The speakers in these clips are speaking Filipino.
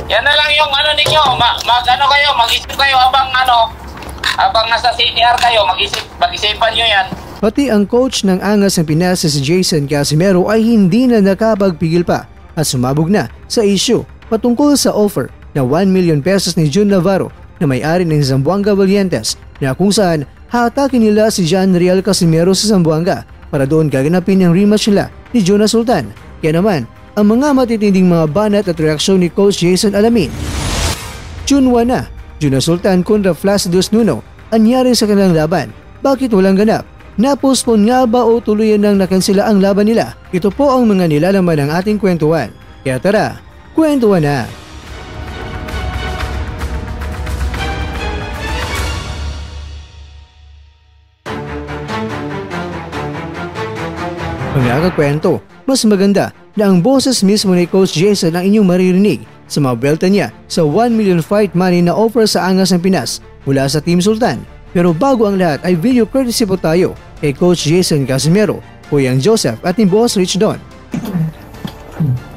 Yan na lang yung ano ninyo, mag-isip kayo habang nasa CTR kayo, mag-isipan nyo yan. Pati ang coach ng Angas ng Pinas si Jason Casimero ay hindi na nakapagpigil pa at sumabog na sa issue patungkol sa offer na 1 million pesos ni Jun Navarro na may-ari ng Zamboanga Valientes na kung saan hatakin nila si John Riel Casimero sa Zamboanga para doon gaganapin ang rematch nila ni Jonas Sultan. Kaya naman, ang mga matitinding mga banat at reaksyon ni Coach Jason alamin. June 1 na, Jonas Sultan kontra Flacidus Nuno, anyari sa kanilang laban. Bakit walang ganap? Napospon nga ba o tuluyan nang nakansela ang laban nila? Ito po ang mga nilalaman ng ating kwentuhan. Kaya tara, kwentuhan na! Mga kakwento, mas maganda na ang boses mismo ni Coach Jason ang inyong maririnig sa mga belta niya sa 1 million fight money na offer sa Angas ng Pinas mula sa Team Sultan. Pero bago ang lahat ay video courtesy po tayo kay Coach Jason Casimero, Kuyang Joseph at ni Boss Rich Don.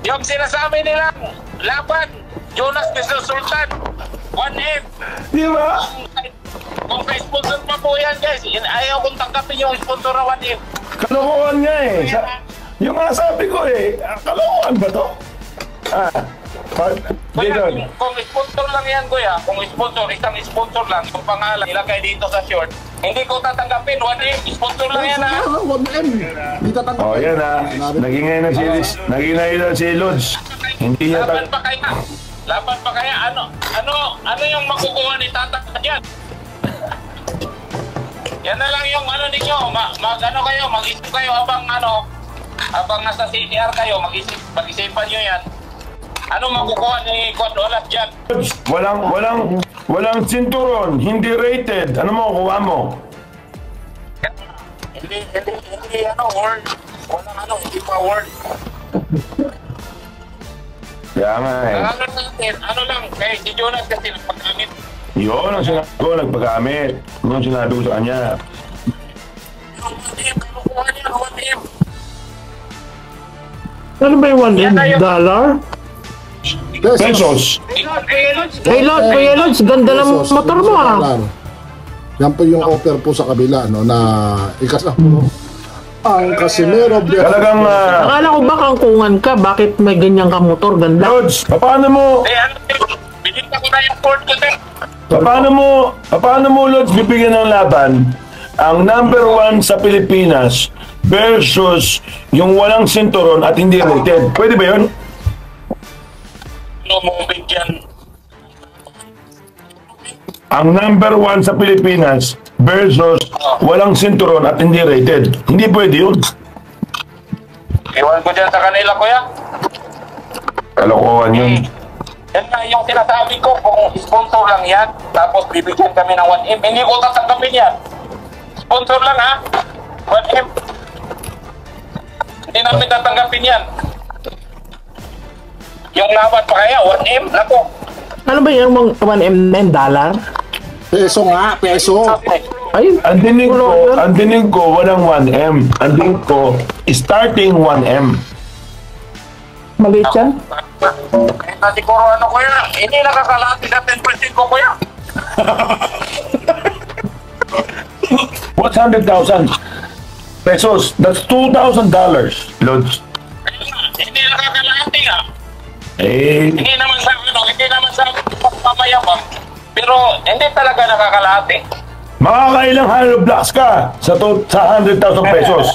Yung sinasabi nilang laban, Jonas vs Sultan, 1M. Di ba? Kung may sponsor pa po yan guys, ayaw kong tanggapin yung sponsor na 1M. Kalokohan nga eh. Yung nga sabi ko eh, kalokohan ba to? Kuya, kung sponsor lang yan kuya, kung sponsor, isang sponsor lang, yung pangalan ilagay dito sa short, hindi ko tatanggapin, 1M, sponsor lang yan ha. 1M, hindi tatanggapin. Oh yan ha, naging ngayon na si Lods. Hindi niya Laban pa kaya, ano yung makukuha ni Tatang yan? Yan na lang yung ninyo, mag-isip kayo habang nasa CTR kayo, mag-isipan nyo yan. Ano makukuha ni Quadrolas dyan? Walang cinturon, hindi rated. Ano makukuha mo? Hindi word. Hindi pa word. Kaya nga eh. Ano lang, kay si Jonas kasi nagpagamit. Yun ang sinabi ko, nagpagamit. Yun ang sinabi ko sa kanya. Yung 1M, makukuha niya, 1M. Ano ba yung 1M? Dollar? Pesos. Hey Lods, ganda ng motor mo ah. Yan po yung offer po sa kabila, no, na ikasama ang Casimero. Talagang Akala ko ba kangkungan ka? Bakit may ganyan ka motor? Ganda. Lods, paano mo Binita ko na yung Ford ko din. paano mo Lods bibigyan ng laban ang number 1 sa Pilipinas versus yung walang sinturon at hindi rated? Pwede ba yun? Ano mo bigyan? Ang number 1 sa Pilipinas versus walang sinturon at hindi rated. Hindi pwede yun. Iwan ko dyan sa kanila kuya. Kalokohan yun. Yan nga yung sinasabi ko, kung sponsor lang yan, tapos bibigyan kami ng 1M, hindi ko tatanggapin yan. Sponsor lang ha, 1M. Hindi namin tatanggapin yan. Yung laban pa kaya, 1M, nako. Ano ba yung 1M na dollar? Peso nga, peso. Ay, Ang dinig ko walang 1M. Ang dinig ko, starting 1M. maliit yan? Kahit na siguro kuya, hindi nakakalati sa 10% ko kuya. What's 100,000 pesos? That's $2,000, Lods. Hindi nakakalati nga. Hindi naman sa pagpamayabang. Pero hindi talaga nakakalati. Makakailang hollow blocks ka sa 100,000 pesos.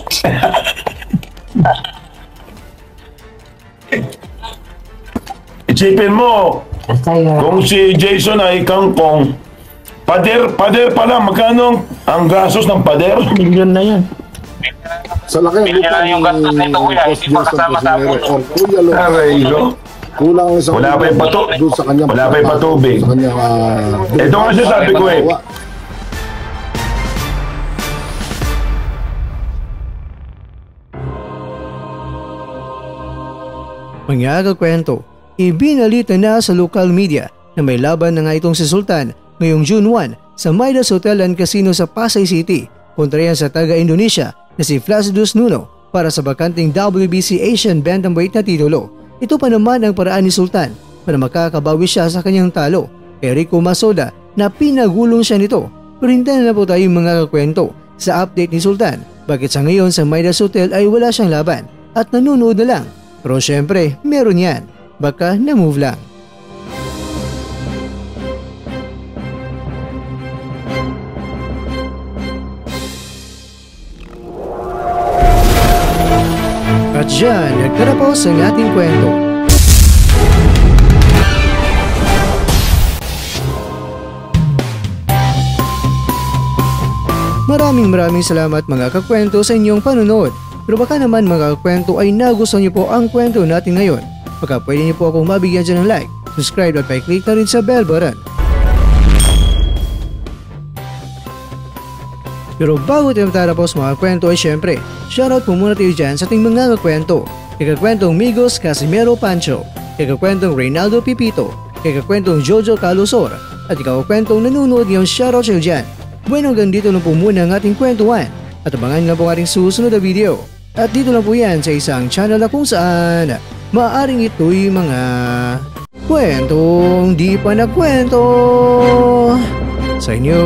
Isipin mo, kung si Jason ay kangkong, pader pa lang, magkano ang gastos ng pader? Milyon na yan. Sa laki ng lupa yung gastos nito kuya, hindi pa kasama sa puno. Araylo. Kulang sa Wala pa yung doon sa kanyang wala pa yung patubig. Sa kanyang Ito nga siya sabi ko eh. Mga kakwento, ibinalita na sa local media na may laban na nga itong si Sultan ngayong June 1 sa Midas Hotel and Casino sa Pasay City kontra yan sa taga-Indonesia na si Flacidus Nuno para sa bakanting WBC Asian Bantamweight na titulo. Ito pa naman ang paraan ni Sultan para makakabawi siya sa kanyang talo kay Rico Masoda na pinagulong siya nito. Pero hindi na po tayo mga kakwento sa update ni Sultan. Bakit sa ngayon sa Midas Hotel ay wala siyang laban at nanonood na lang. Pero syempre meron yan, baka na-move lang. At dyan, nagtatapos ang ating kwento. Maraming salamat mga kakwento sa inyong panonood. Pero baka naman mga kakwento ay nagustuhan niyo po ang kwento natin ngayon. Baka pwede niyo po akong mabigyan dyan ng like, subscribe at pa-click na rin sa bell button. Pero bago tayo matapos mga kwento ay syempre, shoutout po muna tayo dyan sa ating mga kakwento. Kay kakwentong Migos Casimero Pancho, kay kakwentong Reynaldo Pipito, kay kakwentong Jojo Calusor, at ikaw kakwentong nanonood ngayon, shoutout sa'yo dyan. Bueno, hanggang dito na po muna ang ating kwentuhan at abangan na po ang ating susunod na video. At dito na po yan sa isang channel na kung saan maaaring ito'y mga kwentong di pa nagkwento sa inyo.